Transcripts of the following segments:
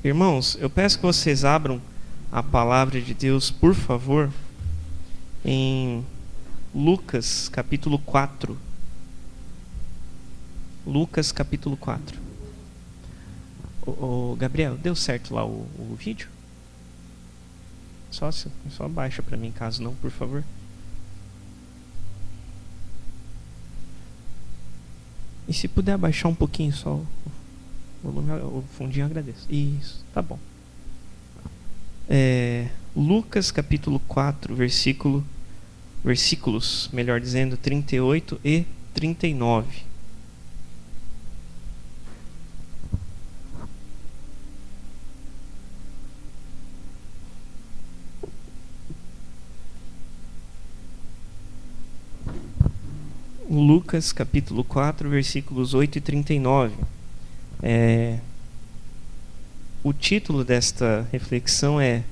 Irmãos, eu peço que vocês abram a palavra de Deus, por favor, em Lucas capítulo 4. Lucas capítulo 4. Gabriel, deu certo lá o vídeo? Só baixa para mim, caso não, por favor. E se puder abaixar um pouquinho só o volume, o fundinho, eu agradeço. Isso, tá bom. Lucas capítulo 4, versículos, melhor dizendo, 38 e 39. Lucas capítulo 4, versículos 8 e 39. O título desta reflexão é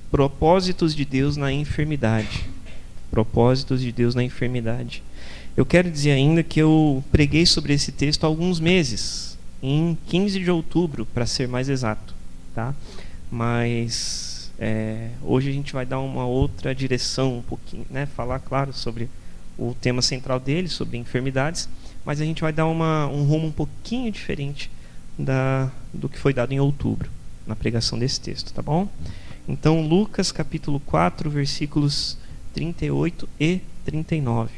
Propósitos de Deus na Enfermidade. Propósitos de Deus na Enfermidade. Eu quero dizer ainda que eu preguei sobre esse texto há alguns meses, em 15 de outubro, para ser mais exato, tá? Mas hoje a gente vai dar uma outra direção um pouquinho, né? Falar, claro, sobre o tema central dele, sobre enfermidades, mas a gente vai dar um rumo um pouquinho diferente do que foi dado em outubro, na pregação desse texto, tá bom? Então, Lucas capítulo 4, versículos 38 e 39.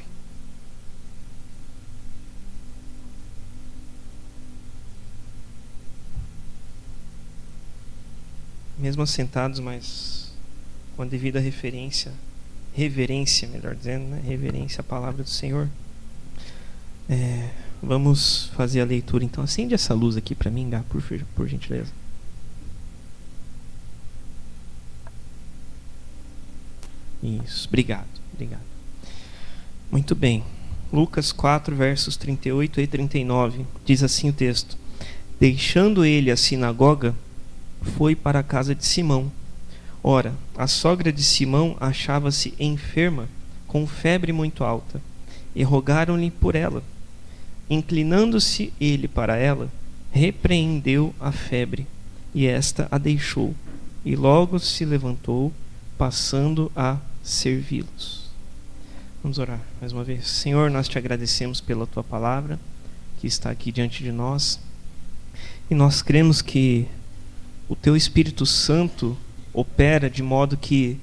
Mesmo assentados, mas com a devida reverência, melhor dizendo, né? Reverência à palavra do Senhor. Vamos fazer a leitura. Então, acende essa luz aqui para mim, Gá, por gentileza. Isso, obrigado. Muito bem. Lucas 4, versos 38 e 39. Diz assim o texto: Deixando ele a sinagoga, foi para a casa de Simão. Ora, a sogra de Simão achava-se enferma, com febre muito alta, e rogaram-lhe por ela. Inclinando-se ele para ela, repreendeu a febre, e esta a deixou, e logo se levantou, passando a servi-los. Vamos orar mais uma vez. Senhor, nós te agradecemos pela tua palavra, que está aqui diante de nós, e nós cremos que o teu Espírito Santo opera de modo que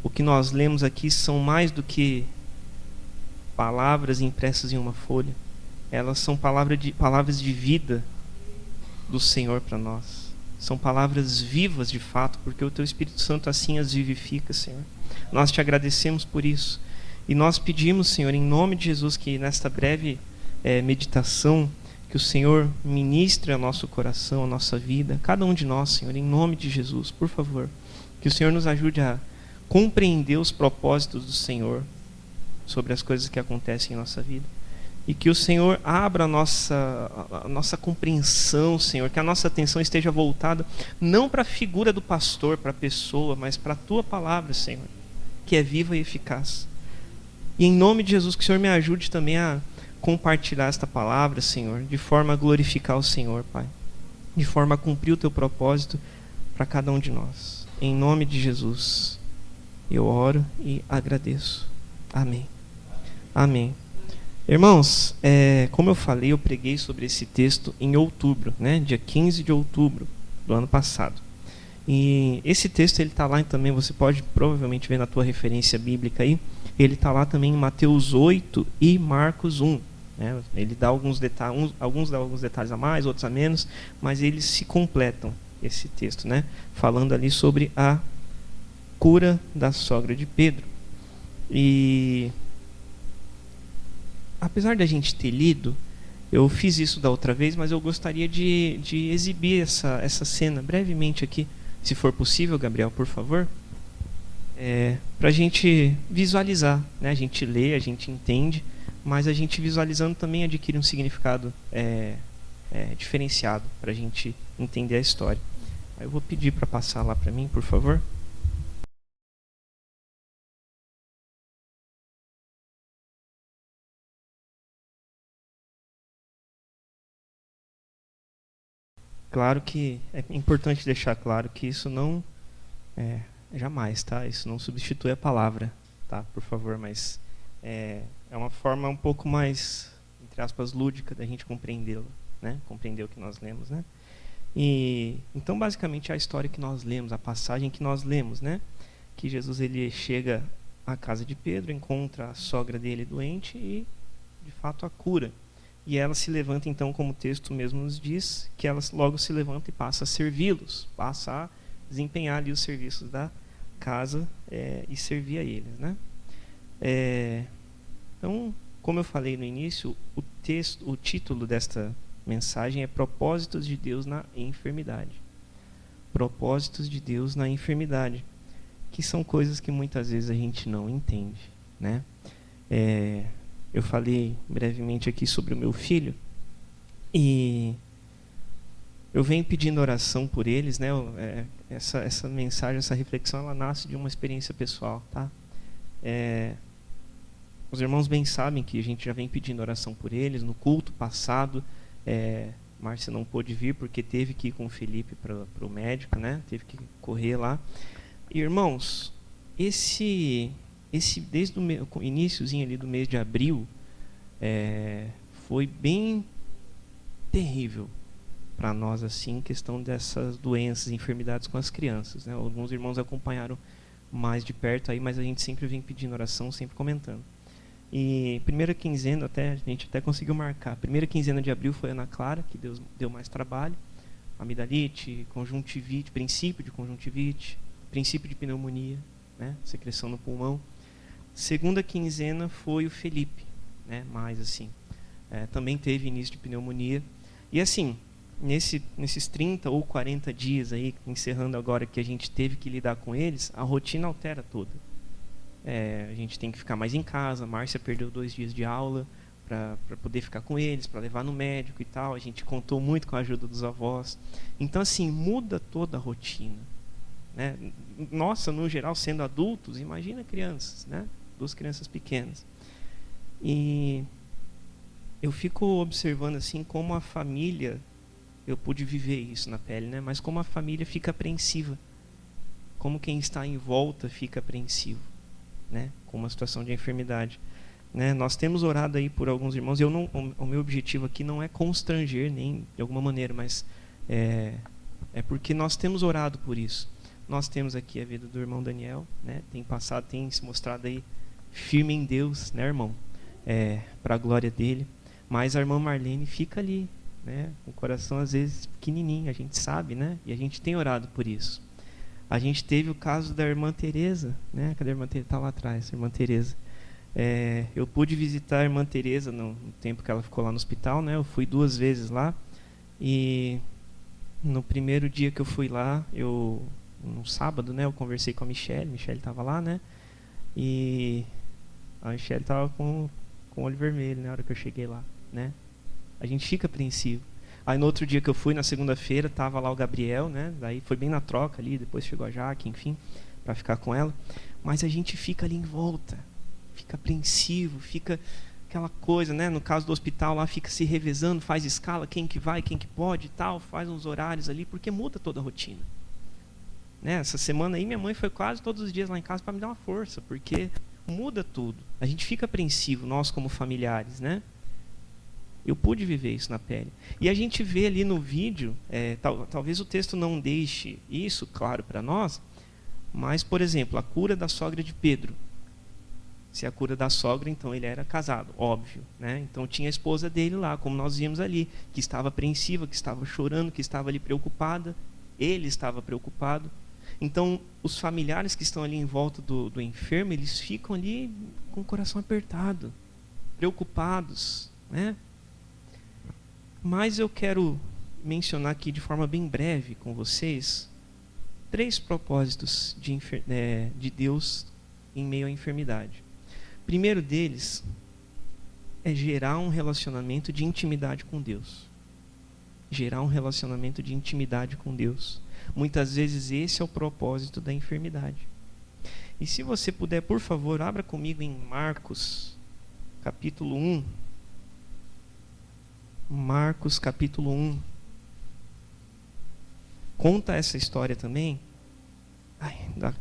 o que nós lemos aqui são mais do que palavras impressas em uma folha. Elas são palavras de vida do Senhor para nós. São palavras vivas de fato, porque o teu Espírito Santo assim as vivifica, Senhor. Nós te agradecemos por isso. E nós pedimos, Senhor, em nome de Jesus, que nesta breve meditação, que o Senhor ministre ao nosso coração, a nossa vida, cada um de nós, Senhor, em nome de Jesus, por favor. Que o Senhor nos ajude a compreender os propósitos do Senhor sobre as coisas que acontecem em nossa vida. E que o Senhor abra a nossa compreensão, Senhor, que a nossa atenção esteja voltada não para a figura do pastor, para a pessoa, mas para a tua palavra, Senhor, que é viva e eficaz. E em nome de Jesus, que o Senhor me ajude também a compartilhar esta palavra, Senhor, de forma a glorificar o Senhor, Pai, de forma a cumprir o teu propósito para cada um de nós. Em nome de Jesus, eu oro e agradeço. Amém. Amém. Irmãos, como eu falei, eu preguei sobre esse texto em outubro, né? Dia 15 de outubro do ano passado. E esse texto ele está lá também, você pode provavelmente ver na tua referência bíblica aí, ele está lá também em Mateus 8 e Marcos 1. Né? Ele dá alguns detalhes, alguns dá alguns detalhes a mais, outros a menos, mas eles se completam, esse texto, né? Falando ali sobre a cura da sogra de Pedro. E apesar da gente ter lido, eu fiz isso da outra vez, mas eu gostaria de exibir essa cena brevemente aqui, se for possível, Gabriel, por favor, para a gente visualizar, né? A gente lê, a gente entende, mas a gente visualizando também adquire um significado diferenciado para a gente entender a história. Aí eu vou pedir para passar lá para mim, por favor. Claro que é importante deixar claro que isso não jamais, tá? Isso não substitui a palavra, tá? Por favor, mas é uma forma um pouco mais, entre aspas, lúdica da gente compreendê-lo, né? Compreender o que nós lemos, né? E então basicamente a história que nós lemos, a passagem que nós lemos, né? Que Jesus ele chega à casa de Pedro, encontra a sogra dele doente e de fato a cura. E ela se levanta então, como o texto mesmo nos diz, que ela logo se levanta e passa a servi-los, passa a desempenhar ali os serviços da casa e servir a eles, né? Então, como eu falei no início, o título desta mensagem é Propósitos de Deus na Enfermidade. Propósitos de Deus na enfermidade, que são coisas que muitas vezes a gente não entende, né? Eu falei brevemente aqui sobre o meu filho e eu venho pedindo oração por eles, né? Essa mensagem, essa reflexão, ela nasce de uma experiência pessoal, tá? Os irmãos bem sabem que a gente já vem pedindo oração por eles. No culto passado, Márcia não pôde vir porque teve que ir com o Felipe para o médico, né? Teve que correr lá. E, irmãos, desde o iniciozinho ali do mês de abril, foi bem terrível para nós, assim, questão dessas doenças, enfermidades com as crianças, né? Alguns irmãos acompanharam mais de perto aí, mas a gente sempre vem pedindo oração, sempre comentando. E primeira quinzena, a gente até conseguiu marcar. Primeira quinzena de abril foi a Ana Clara, que Deus deu mais trabalho. Amidalite, conjuntivite, princípio de conjuntivite, princípio de pneumonia, né? Secreção no pulmão. Segunda quinzena foi o Felipe, né? Mais assim, também teve início de pneumonia. E assim, nesses 30 ou 40 dias aí, encerrando agora, que a gente teve que lidar com eles, a rotina altera toda. A gente tem que ficar mais em casa. Márcia perdeu 2 dias de aula para poder ficar com eles, para levar no médico e tal. A gente contou muito com a ajuda dos avós. Então assim, muda toda a rotina, né? Nossa, no geral, sendo adultos, imagina crianças, né? 2 crianças pequenas. E eu fico observando assim como a família, eu pude viver isso na pele, né? Mas como a família fica apreensiva, como quem está em volta fica apreensivo, né? Com uma situação de enfermidade, né? Nós temos orado aí por alguns irmãos. O meu objetivo aqui não é constranger nem de alguma maneira, mas é porque nós temos orado por isso. Nós temos aqui a vida do irmão Daniel, né? Tem se mostrado aí firme em Deus, né, irmão? Para a glória dele. Mas a irmã Marlene fica ali, né? Com o coração às vezes pequenininho, a gente sabe, né? E a gente tem orado por isso. A gente teve o caso da irmã Teresa, né? Cadê a irmã Teresa? Está lá atrás, a irmã Teresa. Eu pude visitar a irmã Teresa no tempo que ela ficou lá no hospital, né? Eu fui 2 vezes lá e no primeiro dia que eu fui lá, no sábado, né? Eu conversei com a Michelle estava lá, né? E a Michelle estava com o olho vermelho na hora que eu cheguei lá, né? A gente fica apreensivo. Aí no outro dia que eu fui, na segunda-feira, tava lá o Gabriel, né? Daí foi bem na troca ali, depois chegou a Jaque, enfim, para ficar com ela. Mas a gente fica ali em volta, fica apreensivo, fica aquela coisa, né? No caso do hospital lá, fica se revezando, faz escala, quem que vai, quem que pode e tal, faz uns horários ali, porque muda toda a rotina. Né? Essa semana aí minha mãe foi quase todos os dias lá em casa para me dar uma força, porque muda tudo. A gente fica apreensivo, nós como familiares, né? Eu pude viver isso na pele. E a gente vê ali no vídeo, talvez o texto não deixe isso claro para nós, mas, por exemplo, a cura da sogra de Pedro. Se a cura da sogra, então ele era casado, óbvio, né? Então tinha a esposa dele lá, como nós vimos ali, que estava apreensiva, que estava chorando, que estava ali preocupada. Ele estava preocupado. Então, os familiares que estão ali em volta do enfermo, eles ficam ali com o coração apertado, preocupados, né? Mas eu quero mencionar aqui de forma bem breve com vocês 3 propósitos de Deus em meio à enfermidade. O primeiro deles é gerar um relacionamento de intimidade com Deus. Gerar um relacionamento de intimidade com Deus. Muitas vezes esse é o propósito da enfermidade. E se você puder, por favor, abra comigo em Marcos, capítulo 1. Marcos, capítulo 1. conta essa história também, da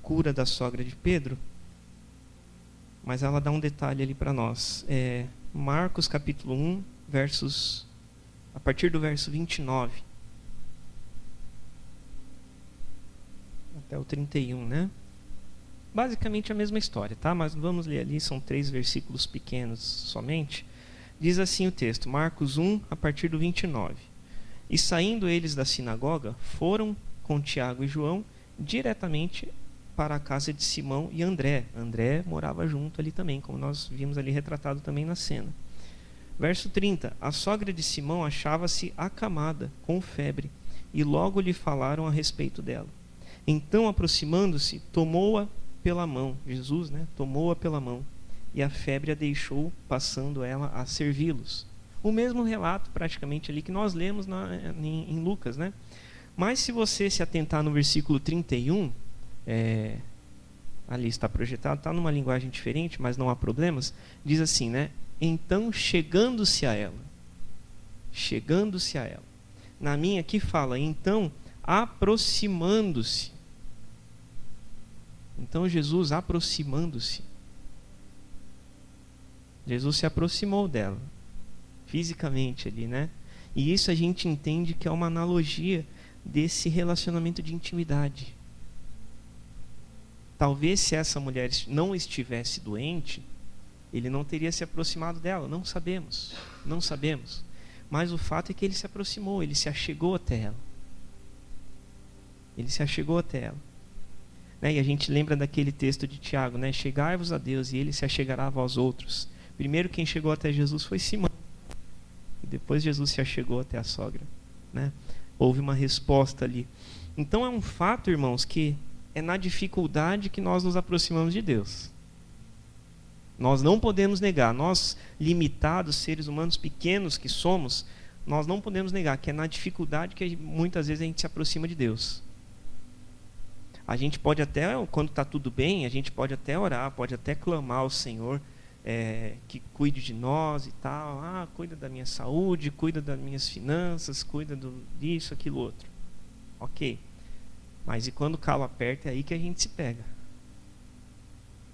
cura da sogra de Pedro, mas ela dá um detalhe ali para nós. Marcos capítulo 1, a partir do verso 29 até o 31, né? Basicamente a mesma história, tá? Mas vamos ler ali, são 3 versículos pequenos somente. Diz assim o texto, Marcos 1, a partir do 29. E saindo eles da sinagoga, foram com Tiago e João diretamente para a casa de Simão e André. André morava junto ali também, como nós vimos ali retratado também na cena. Verso 30. A sogra de Simão achava-se acamada, com febre, e logo lhe falaram a respeito dela. Então, aproximando-se, tomou-a pela mão. Jesus, né? Tomou-a pela mão, e a febre a deixou, passando ela a servi-los. O mesmo relato, praticamente, ali que nós lemos em Lucas, né? Mas se você se atentar no versículo 31, ali está projetado, está numa linguagem diferente, mas não há problemas, diz assim, né? Então, chegando-se a ela. Na minha aqui fala, então, aproximando-se. Então, Jesus aproximando-se. Jesus se aproximou dela, fisicamente ali, né? E isso a gente entende que é uma analogia desse relacionamento de intimidade. Talvez se essa mulher não estivesse doente, ele não teria se aproximado dela, não sabemos. Mas o fato é que ele se aproximou, ele se achegou até ela. Né? E a gente lembra daquele texto de Tiago, né? Chegai-vos a Deus e ele se achegará a vós outros. Primeiro quem chegou até Jesus foi Simão. E depois Jesus se achegou até a sogra, né? Houve uma resposta ali. Então é um fato, irmãos, que é na dificuldade que nós nos aproximamos de Deus. Nós não podemos negar, nós limitados, seres humanos pequenos que somos, nós não podemos negar que é na dificuldade que muitas vezes a gente se aproxima de Deus. A gente pode até, quando está tudo bem, a gente pode até orar, pode até clamar ao Senhor que cuide de nós e tal. Cuida da minha saúde, cuida das minhas finanças, cuida disso, aquilo, outro. Ok. Mas e quando o calo aperta, é aí que a gente se pega.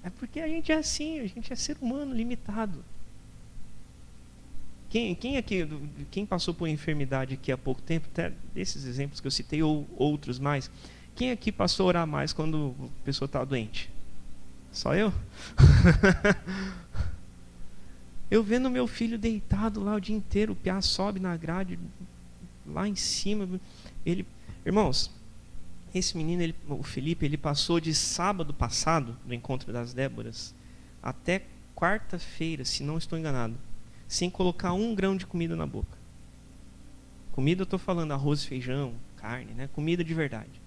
É porque a gente é assim, a gente é ser humano limitado. Quem passou por enfermidade aqui há pouco tempo, até desses exemplos que eu citei ou outros mais, quem aqui passou a orar mais quando a pessoa está doente? Só eu? Eu vendo meu filho deitado lá o dia inteiro, o piá sobe na grade, lá em cima. Irmãos, esse menino, o Felipe, ele passou de sábado passado, no encontro das Déboras, até quarta-feira, se não estou enganado, sem colocar 1 grão de comida na boca. Comida, eu estou falando arroz, feijão, carne, né? Comida de verdade.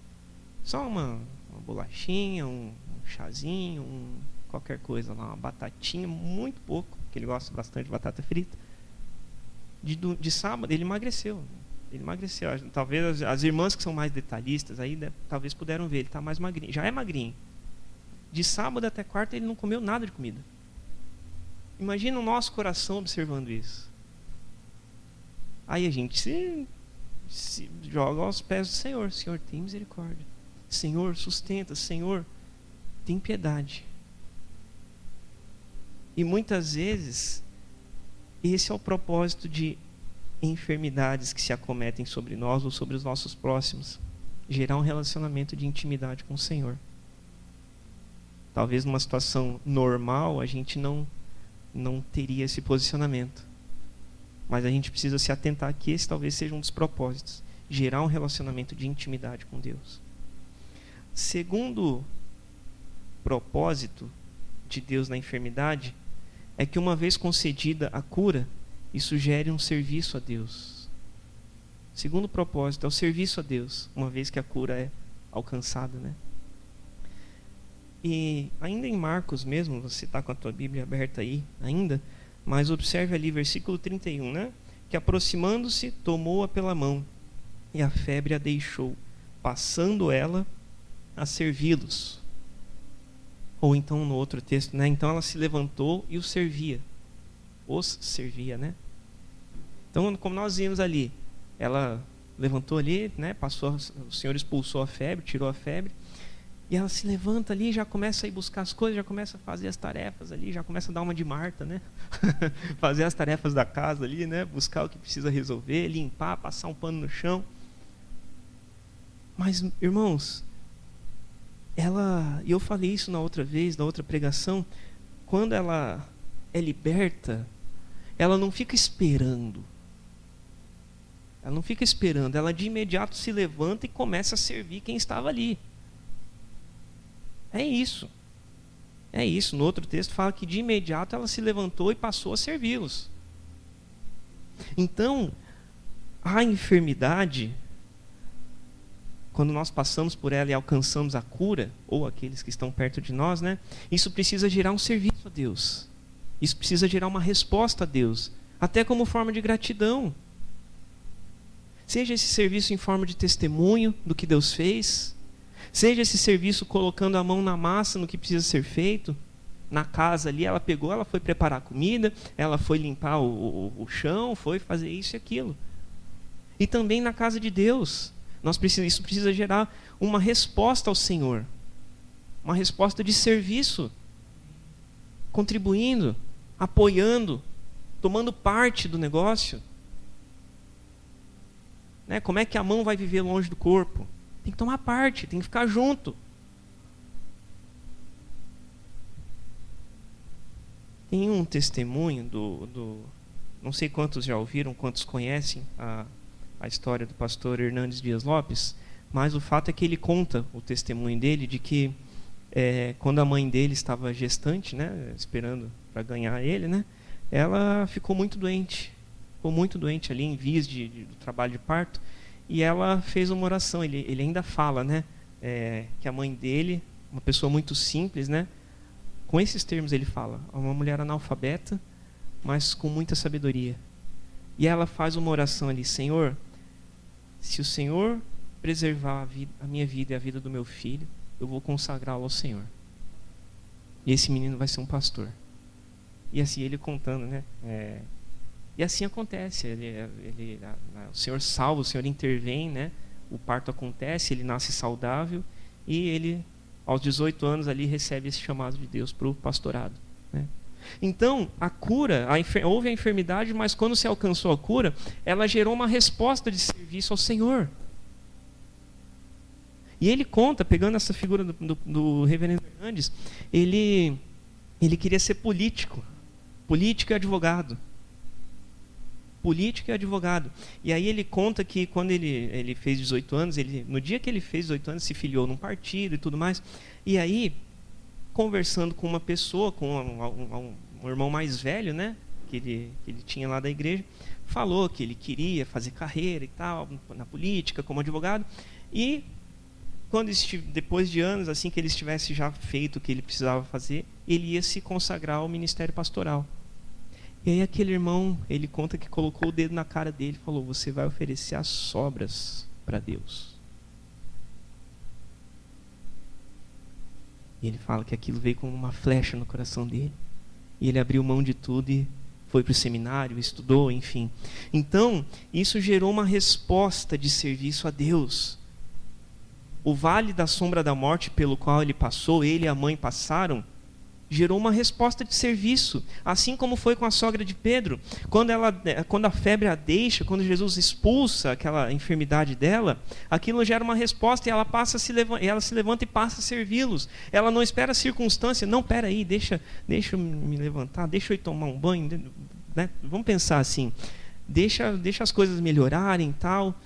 Só uma bolachinha, um chazinho, qualquer coisa lá, uma batatinha, muito pouco, que ele gosta bastante de batata frita. De sábado, ele emagreceu. Talvez as irmãs que são mais detalhistas aí, talvez puderam ver, ele está mais magrinho, já é magrinho. De sábado até quarta ele não comeu nada de comida. Imagina o nosso coração observando isso. Aí a gente se joga aos pés do Senhor. Senhor, tem misericórdia. Senhor, sustenta. Senhor, tem piedade. E muitas vezes esse é o propósito de enfermidades que se acometem sobre nós ou sobre os nossos próximos. Gerar um relacionamento de intimidade com o Senhor. Talvez numa situação normal a gente não teria esse posicionamento. Mas a gente precisa se atentar que esse talvez seja um dos propósitos. Gerar um relacionamento de intimidade com Deus. Segundo propósito de Deus na enfermidade é que uma vez concedida a cura, isso gere um serviço a Deus. Segundo propósito é o serviço a Deus, uma vez que a cura é alcançada, né? E ainda em Marcos mesmo, você está com a tua Bíblia aberta aí ainda, mas observe ali versículo 31, né? Que aproximando-se, tomou-a pela mão, e a febre a deixou, passando ela a servi-los. Ou então no outro texto, né? Então ela se levantou e os servia, né? Então, como nós vimos ali, ela levantou ali, né? O Senhor expulsou a febre, tirou a febre. E ela se levanta ali, já começa a ir buscar as coisas, já começa a fazer as tarefas ali, já começa a dar uma de Marta, né? Fazer as tarefas da casa ali, né? Buscar o que precisa resolver, limpar, passar um pano no chão. Mas, irmãos, e eu falei isso na outra vez, na outra pregação, quando ela é liberta, ela não fica esperando. Ela não fica esperando, ela de imediato se levanta e começa a servir quem estava ali. É isso. É isso. No outro texto fala que de imediato ela se levantou e passou a servi-los. Então, a enfermidade, quando nós passamos por ela e alcançamos a cura, ou aqueles que estão perto de nós, né? Isso precisa gerar um serviço a Deus. Isso precisa gerar uma resposta a Deus, até como forma de gratidão. Seja esse serviço em forma de testemunho do que Deus fez, seja esse serviço colocando a mão na massa no que precisa ser feito. Na casa ali, ela pegou, ela foi preparar a comida, ela foi limpar o chão, foi fazer isso e aquilo. E também na casa de Deus, isso precisa gerar uma resposta ao Senhor. Uma resposta de serviço. Contribuindo, apoiando, tomando parte do negócio. Né? Como é que a mão vai viver longe do corpo? Tem que tomar parte, tem que ficar junto. Tem um testemunho não sei quantos já ouviram, quantos conhecem a história do pastor Hernandes Dias Lopes, mas o fato é que ele conta o testemunho dele de que quando a mãe dele estava gestante, né, esperando para ganhar ele, né, ela ficou muito doente ali em vias do trabalho de parto, e ela fez uma oração. Ele ainda fala, né, que a mãe dele, uma pessoa muito simples, né, com esses termos ele fala, uma mulher analfabeta, mas com muita sabedoria. E ela faz uma oração ali: Senhor, se o Senhor preservar a minha vida e a vida do meu filho, eu vou consagrá-lo ao Senhor. E esse menino vai ser um pastor. E assim ele contando, né? E assim acontece. O Senhor salva, o Senhor intervém, né? O parto acontece, ele nasce saudável e ele, aos 18 anos ali, recebe esse chamado de Deus para o pastorado, né? Então, a cura, houve a enfermidade, mas quando se alcançou a cura, ela gerou uma resposta de serviço ao Senhor. E ele conta, pegando essa figura do reverendo Hernandes, ele queria ser político e advogado. Político e advogado. E aí ele conta que quando ele fez 18 anos, no dia que ele fez 18 anos, se filiou num partido e tudo mais. E aí, conversando com uma pessoa, com um irmão mais velho, né, que ele tinha lá da igreja, falou que ele queria fazer carreira e tal, na política, como advogado. E depois de anos, assim que ele estivesse já feito o que ele precisava fazer, ele ia se consagrar ao ministério pastoral. E aí aquele irmão, ele conta que colocou o dedo na cara dele e falou: você vai oferecer as sobras para Deus. E ele fala que aquilo veio como uma flecha no coração dele. E ele abriu mão de tudo e foi para o seminário, estudou, enfim. Então, isso gerou uma resposta de serviço a Deus. O vale da sombra da morte pelo qual ele passou, ele e a mãe passaram, gerou uma resposta de serviço, assim como foi com a sogra de Pedro. Quando a febre a deixa, quando Jesus expulsa aquela enfermidade dela, aquilo gera uma resposta e ela se levanta e passa a servi-los. Ela não espera a circunstância: não, espera aí, deixa eu me levantar, deixa eu ir tomar um banho, né? Vamos pensar assim: deixa as coisas melhorarem e tal,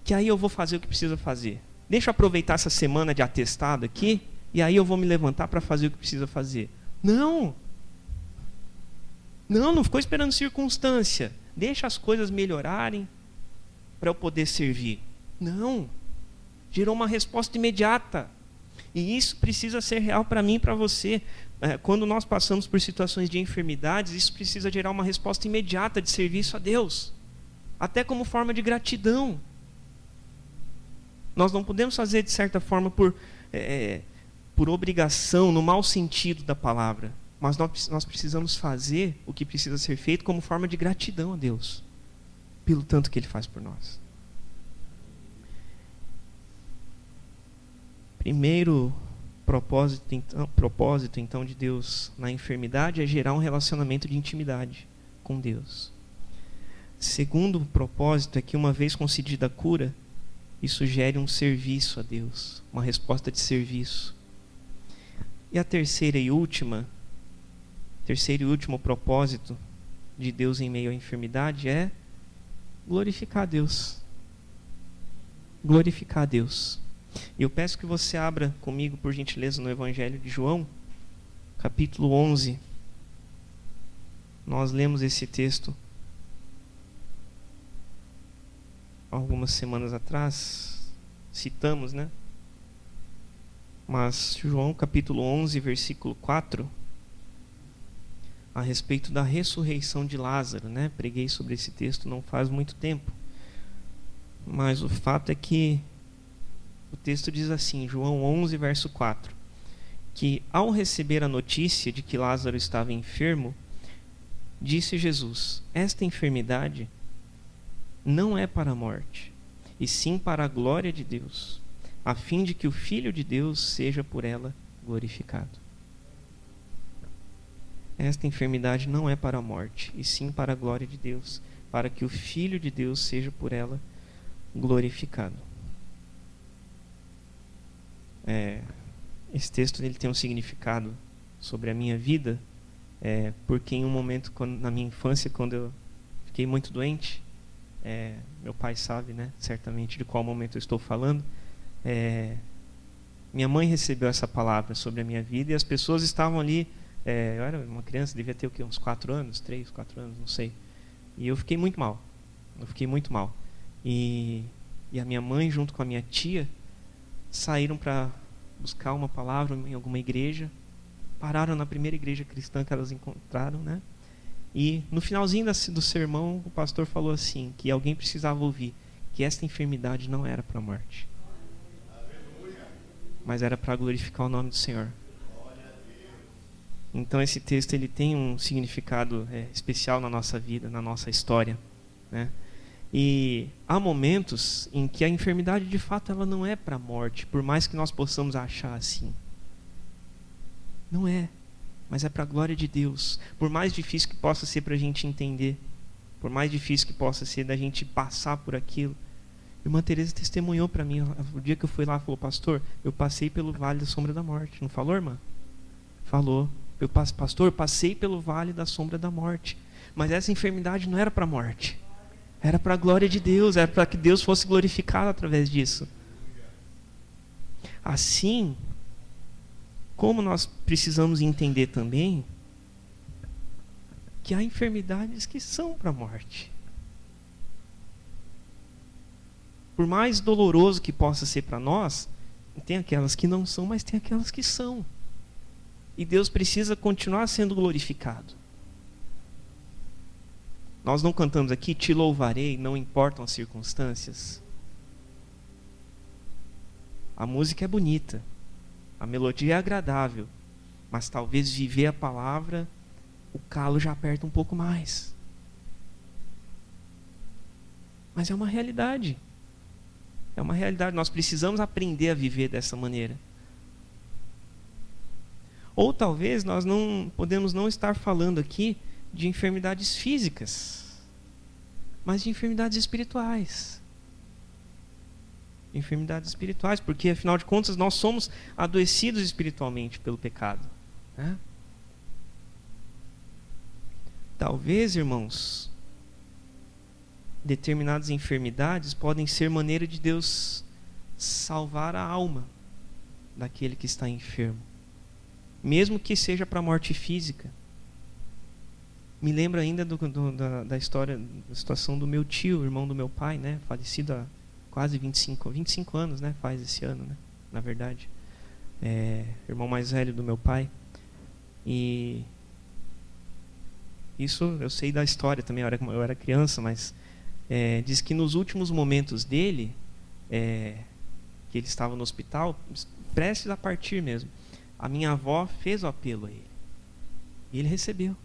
que aí eu vou fazer o que precisa fazer. Deixa eu aproveitar essa semana de atestado aqui, e aí eu vou me levantar para fazer o que precisa fazer. Não ficou esperando circunstância. Deixa as coisas melhorarem para eu poder servir. Não. Gerou uma resposta imediata. E isso precisa ser real para mim e para você. Quando nós passamos por situações de enfermidades, isso precisa gerar uma resposta imediata de serviço a Deus. Até como forma de gratidão. Nós não podemos fazer, de certa forma, por obrigação, no mau sentido da palavra. Mas nós precisamos fazer o que precisa ser feito como forma de gratidão a Deus, pelo tanto que Ele faz por nós. Primeiro propósito então de Deus na enfermidade é gerar um relacionamento de intimidade com Deus. Segundo propósito é que, uma vez concedida a cura, isso gere um serviço a Deus, uma resposta de serviço. E a terceiro e último propósito de Deus em meio à enfermidade é glorificar a Deus. Glorificar a Deus. E eu peço que você abra comigo, por gentileza, no Evangelho de João, capítulo 11. Nós lemos esse texto algumas semanas atrás, citamos, né? Mas João capítulo 11, versículo 4, a respeito da ressurreição de Lázaro, né? Preguei sobre esse texto não faz muito tempo. Mas o fato é que o texto diz assim, João 11, verso 4, que ao receber a notícia de que Lázaro estava enfermo, disse Jesus: esta enfermidade não é para a morte, e sim para a glória de Deus, a fim de que o Filho de Deus seja por ela glorificado. Esta enfermidade não é para a morte, e sim para a glória de Deus, para que o Filho de Deus seja por ela glorificado. Esse texto ele tem um significado sobre a minha vida, porque em um momento na minha infância, quando eu fiquei muito doente, meu pai sabe, né, certamente de qual momento eu estou falando, minha mãe recebeu essa palavra sobre a minha vida e as pessoas estavam ali, eu era uma criança, devia ter o quê? Uns 4 anos, 3, 4 anos, não sei, e eu fiquei muito mal, e a minha mãe junto com a minha tia saíram para buscar uma palavra em alguma igreja, pararam na primeira igreja cristã que elas encontraram, né? E no finalzinho do sermão, o pastor falou assim, que alguém precisava ouvir que esta enfermidade não era para a morte, mas era para glorificar o nome do Senhor. Então esse texto ele tem um significado especial na nossa vida, na nossa história, né? E há momentos em que a enfermidade de fato ela não é para a morte, por mais que nós possamos achar assim. Não é, mas é para a glória de Deus. Por mais difícil que possa ser para a gente entender, por mais difícil que possa ser da gente passar por aquilo. Irmã Teresa testemunhou para mim, o dia que eu fui lá, falou: pastor, eu passei pelo vale da sombra da morte. Não falou, irmã? Falou. Pastor, eu passei pelo vale da sombra da morte. Mas essa enfermidade não era para a morte. Era para a glória de Deus, era para que Deus fosse glorificado através disso. Assim, como nós precisamos entender também que há enfermidades que são para a morte. Por mais doloroso que possa ser para nós, tem aquelas que não são, mas tem aquelas que são. E Deus precisa continuar sendo glorificado. Nós não cantamos aqui, te louvarei, não importam as circunstâncias. A música é bonita, a melodia é agradável, mas talvez viver a palavra, o calo já aperta um pouco mais. Mas é uma realidade. É uma realidade, nós precisamos aprender a viver dessa maneira. Ou talvez nós não podemos não estar falando aqui de enfermidades físicas, mas de enfermidades espirituais. Enfermidades espirituais, porque afinal de contas nós somos adoecidos espiritualmente pelo pecado, né? Talvez, irmãos, determinadas enfermidades podem ser maneira de Deus salvar a alma daquele que está enfermo, mesmo que seja para a morte física. Me lembro ainda da história, da situação do meu tio, irmão do meu pai, né? Falecido há quase 25 anos, né? Faz esse ano, né? Na verdade. Irmão mais velho do meu pai. E isso eu sei da história também, eu era criança, mas diz que nos últimos momentos dele, que ele estava no hospital, prestes a partir mesmo, a minha avó fez o apelo a ele. E ele recebeu.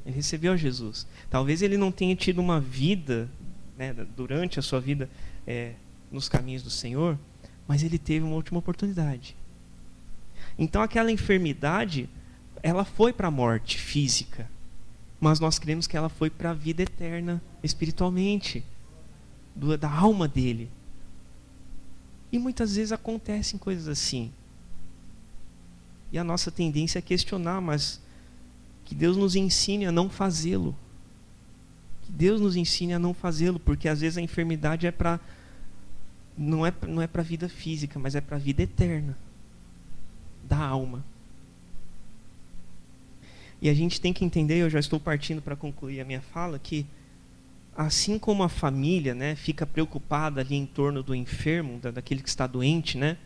Ele recebeu a Jesus. Talvez ele não tenha tido uma vida, né, durante a sua vida nos caminhos do Senhor, mas ele teve uma última oportunidade. Então aquela enfermidade, ela foi para a morte física, mas nós cremos que ela foi para a vida eterna espiritualmente, da alma dele. E muitas vezes acontecem coisas assim. E a nossa tendência é questionar, mas que Deus nos ensine a não fazê-lo. Que Deus nos ensine a não fazê-lo, porque às vezes a enfermidade não é para a vida física, mas é para a vida eterna da alma. E a gente tem que entender, eu já estou partindo para concluir a minha fala, que assim como a família, né, fica preocupada ali em torno do enfermo, daquele que está doente, né,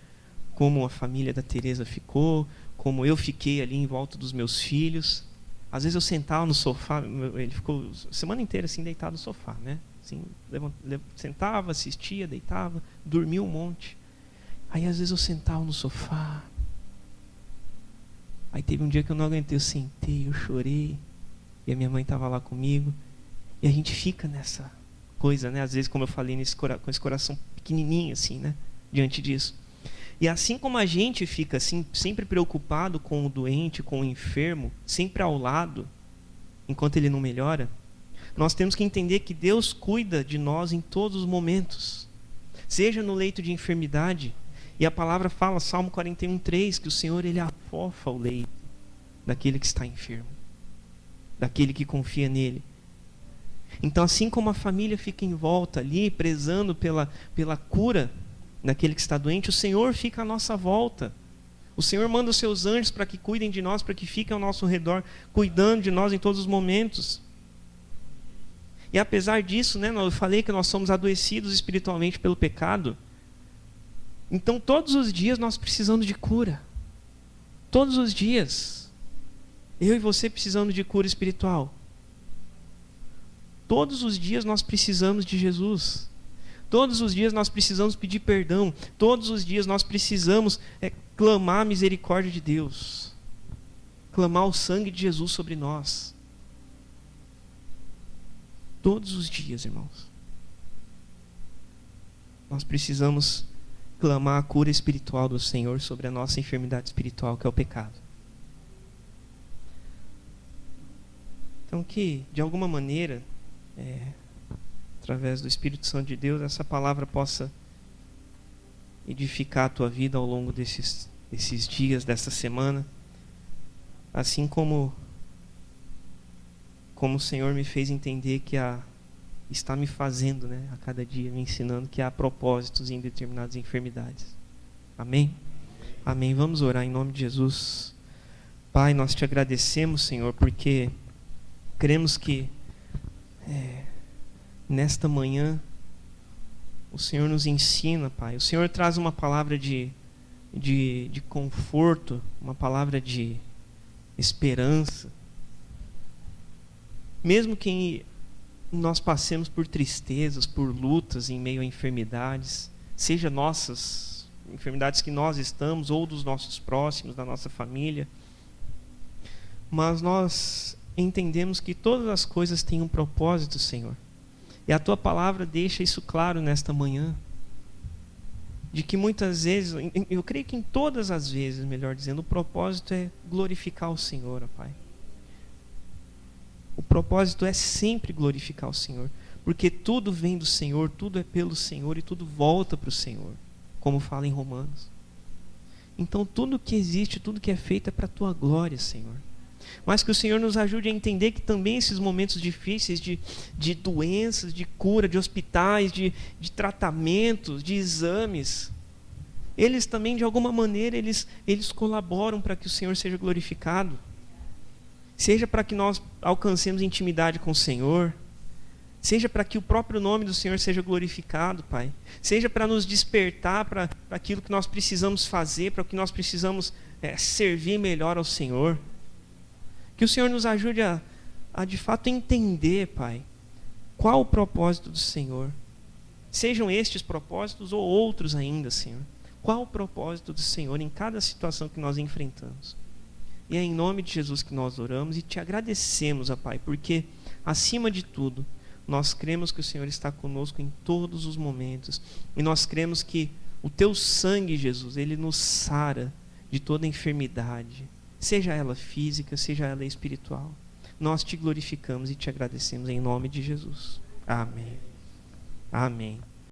como a família da Teresa ficou, como eu fiquei ali em volta dos meus filhos. Às vezes eu sentava no sofá, ele ficou a semana inteira assim deitado no sofá, né? Assim, sentava, assistia, deitava, dormia um monte. Aí às vezes eu sentava no sofá. Aí teve um dia que eu não aguentei, eu sentei, eu chorei. E a minha mãe estava lá comigo. E a gente fica nessa coisa, né? Às vezes, como eu falei, com esse coração pequenininho assim, né? Diante disso. E assim como a gente fica assim, sempre preocupado com o doente, com o enfermo, sempre ao lado, enquanto ele não melhora, nós temos que entender que Deus cuida de nós em todos os momentos. Seja no leito de enfermidade, e a palavra fala, Salmo 41:3, que o Senhor, Ele afofa o leito daquele que está enfermo, daquele que confia nele. Então, assim como a família fica em volta ali, prezando pela cura daquele que está doente, o Senhor fica à nossa volta. O Senhor manda os seus anjos para que cuidem de nós, para que fiquem ao nosso redor, cuidando de nós em todos os momentos. E apesar disso, né, eu falei que nós somos adoecidos espiritualmente pelo pecado. Então todos os dias nós precisamos de cura. Todos os dias. Eu e você precisamos de cura espiritual. Todos os dias nós precisamos de Jesus. Todos os dias nós precisamos pedir perdão. Todos os dias nós precisamos clamar a misericórdia de Deus. Clamar o sangue de Jesus sobre nós. Todos os dias, irmãos. Nós precisamos clamar a cura espiritual do Senhor sobre a nossa enfermidade espiritual, que é o pecado. Então que, de alguma maneira, através do Espírito Santo de Deus, essa palavra possa edificar a tua vida ao longo desses dias, dessa semana, assim como o Senhor me fez entender que está me fazendo, né, a cada dia, me ensinando que há propósitos em determinadas enfermidades. Amém? Amém. Vamos orar em nome de Jesus. Pai, nós te agradecemos, Senhor, porque cremos que nesta manhã o Senhor nos ensina, Pai. O Senhor traz uma palavra de conforto, uma palavra de esperança. Mesmo que nós passemos por tristezas, por lutas em meio a enfermidades, seja nossas enfermidades que nós estamos ou dos nossos próximos, da nossa família, mas nós entendemos que todas as coisas têm um propósito, Senhor. E a tua palavra deixa isso claro nesta manhã, de que muitas vezes, eu creio que em todas as vezes, melhor dizendo, o propósito é glorificar o Senhor, ó Pai. O propósito é sempre glorificar o Senhor, porque tudo vem do Senhor, tudo é pelo Senhor e tudo volta para o Senhor, como fala em Romanos. Então tudo que existe, tudo que é feito é para a tua glória, Senhor. Mas que o Senhor nos ajude a entender que também esses momentos difíceis de doenças, de cura, de hospitais, de tratamentos, de exames, eles também de alguma maneira eles colaboram para que o Senhor seja glorificado. Seja para que nós alcancemos intimidade com o Senhor, seja para que o próprio nome do Senhor seja glorificado, Pai. Seja para nos despertar para aquilo que nós precisamos fazer, para o que nós precisamos servir melhor ao Senhor. Que o Senhor nos ajude a de fato entender, Pai, qual o propósito do Senhor. Sejam estes propósitos ou outros ainda, Senhor. Qual o propósito do Senhor em cada situação que nós enfrentamos. E é em nome de Jesus que nós oramos e te agradecemos, ó Pai, porque, acima de tudo, nós cremos que o Senhor está conosco em todos os momentos. E nós cremos que O teu sangue, Jesus, ele nos sara de toda enfermidade, seja ela física, seja ela espiritual. Nós te glorificamos e te agradecemos em nome de Jesus. Amém. Amém.